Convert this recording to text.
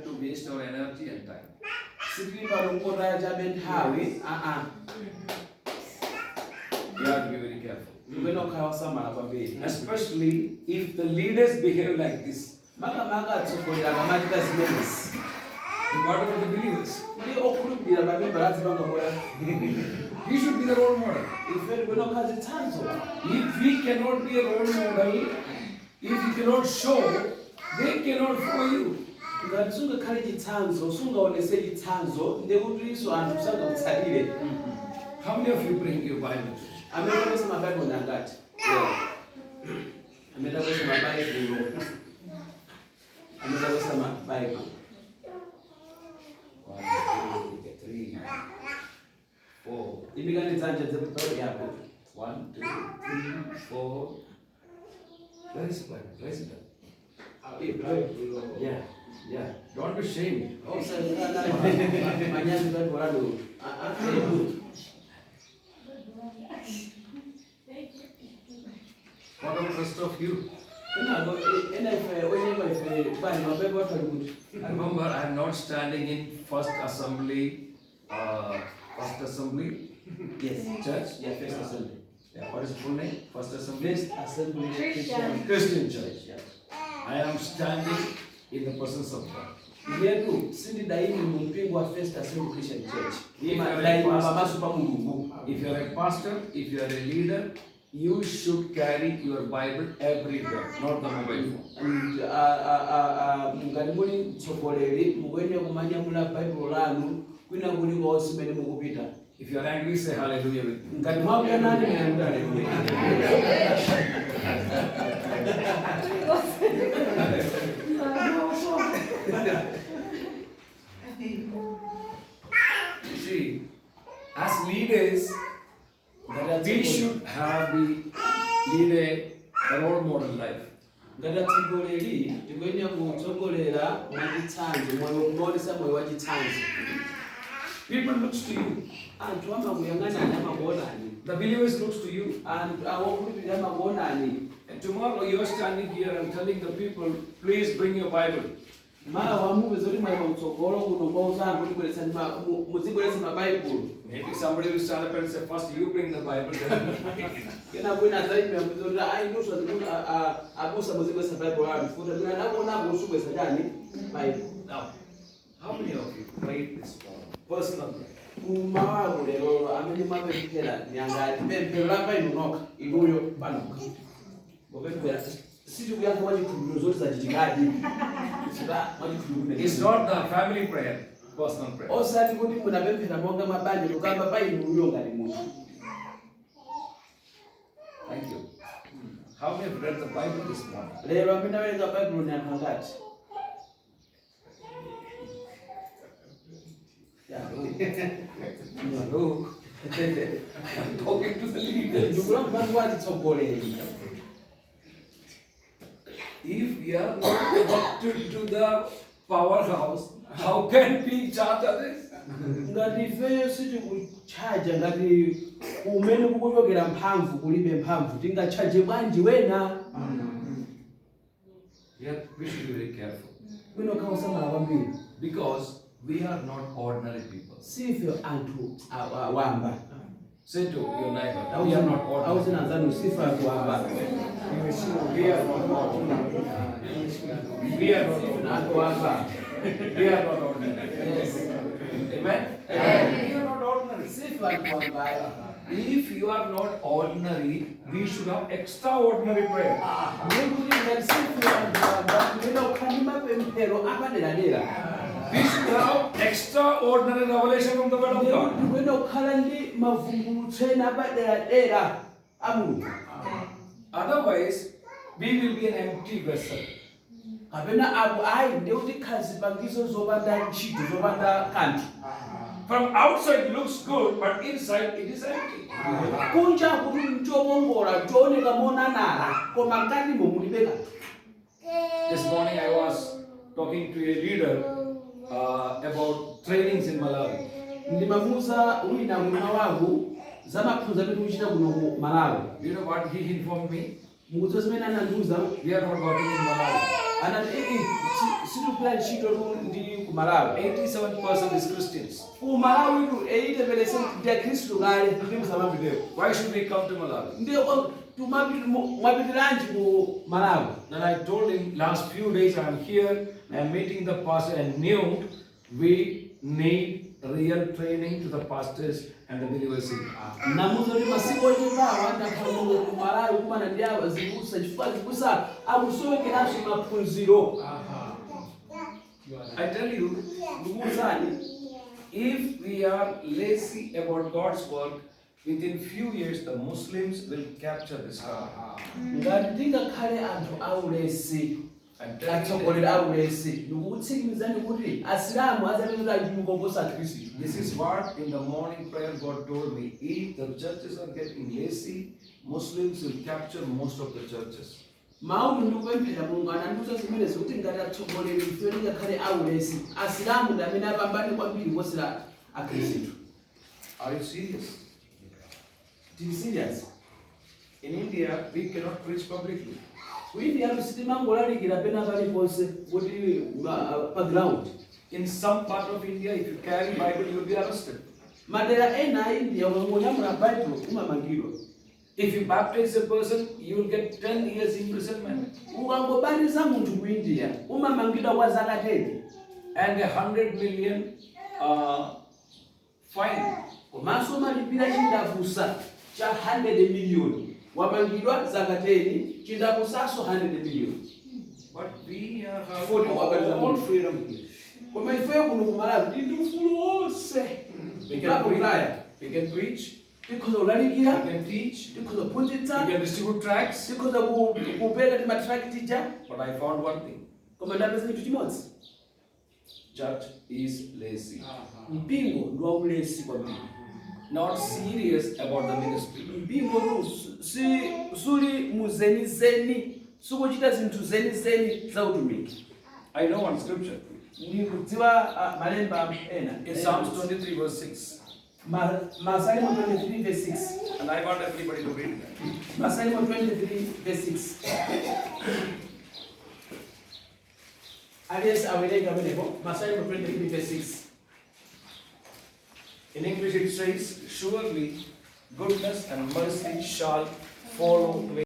to waste our energy and time. You have to be very careful. Especially if the leaders behave like this. What about the believers? We should be the role model. If we cannot be a role model, if you cannot show, they cannot follow you. How many of you bring your Bible? I'm not going to my Bible than that. Yeah. I'm not going to my Bible. I'm not going to my Bible. 1, 2, 3, 4. You began to touch the Bible. 1, 2, 3, 4. Where is the Bible? Where is it? Yeah. Yeah. Don't be ashamed. Oh, sir, my name is Bible. What about the rest of you? I Remember, I am not standing in First Assembly. Yes. Church? Yeah, First Assembly. Yeah, what is the full name? First Assembly? First Assembly Christian Church. Yeah. I am standing in the presence of God. If you are a pastor, if you are a leader, you should carry your Bible everywhere, not the mobile phone. If you are angry, say hallelujah with me. You see, as leaders, we should have lead a role model life. People look to you. The believers look to you. And tomorrow you are standing here and telling the people, please bring your Bible. Maybe somebody will stand up and say, first you bring the Bible. Now, how many of you prayed this personal prayer? It's not the family prayer, personal prayer. Thank you. How many have read the Bible this morning? Hello. I'm talking to the leaders. If we are not connected to the powerhouse, how can we charge others? Yeah, we should be very careful. Because we are not ordinary people. Say to your neighbor, we are not ordinary. We are not ordinary. We are not ordinary. Amen? We are not ordinary. If you are not ordinary, we should have extraordinary prayer. We should have extraordinary revelation from the Word of God. Otherwise, we will be an empty vessel. From outside it looks good, but inside it is empty. This morning I was talking to a leader about trainings in Malawi. You know what he informed me? We are not working in Malawi. anati situkula ntchito ndi ku Malawi. 87% is Christians. Ku Malawi 80% ndi Akhristu kale ndi musamapiteko. Why should we come to Malawi? Ndiyo mwapitiranji ku Malawi. Then I told him last few days I am here, I am meeting the pastor and knew we need real training to the pastors and the believers in. Namuzoti masiku ochepawa ndakhala ku Malawi kumana ndi azibusa chifukwa zibusa akusowekeranso maphunziro. I tell you, if we are lazy about God's work, within few years the Muslims will capture this country. Ngati tingakhale anthu aulesi I'm telling you, atsogolera aulesi ndikutsikimizani kuti asilamu azapeza achimukongoswa Khristu. this is what in the morning prayer God told me. If the churches are getting lazy, Muslims will capture most of the churches. Mawu ndikupemphera Mulungu anandiuza zimenezi kuti ngati atsogoleri ife tingakhale aulesi asilamu ndi amene apambane kwambiri kuposera Akhristu. Are you serious? Tili serious? In India, we cannot preach publicly. Ku India sitimangolalikira pena paliponse kuti pa ground. In some part of India, if you carry Bible, you will be arrested. Madera ena a India ukangonyamula Bible umamangidwa. If you baptize a person, you will get 10 years imprisonment Ukangobatiza munthu ku India umamangidwa kwa zaka 10 and 100 million fine. komanso umalipira chindapusa cha 100 million. Wamangidwa zaka 10 chindapusanso 100 million. But we have Forty all freedom here. Koma ifeyo kuno ku Malawi ndi ufulu wonse. We can preach, Tikhoza we kulalikira, can teach, tikhoza we kuphunzitsa, can distribute tracts. tikhoza kupeka timatrakitija. But I found one thing. Koma ndapeza chinthu chimodzi. Church is lazy. Mpingo ndi waulesi kwambiri. Not serious about the ministry. Mpingo suli muzenizeni, sukuchita zinthu zenizeni za utumiki. I know one scripture. Ndikudziwa malemba ena. In Psalms 23 verse 6. Masalimo 23 verse 6. And I want everybody to read that. Masalimo 23 verse 6. Alias awelenga mwenepo. Masalimo 23 verse 6. In English it says, surely goodness and mercy shall follow me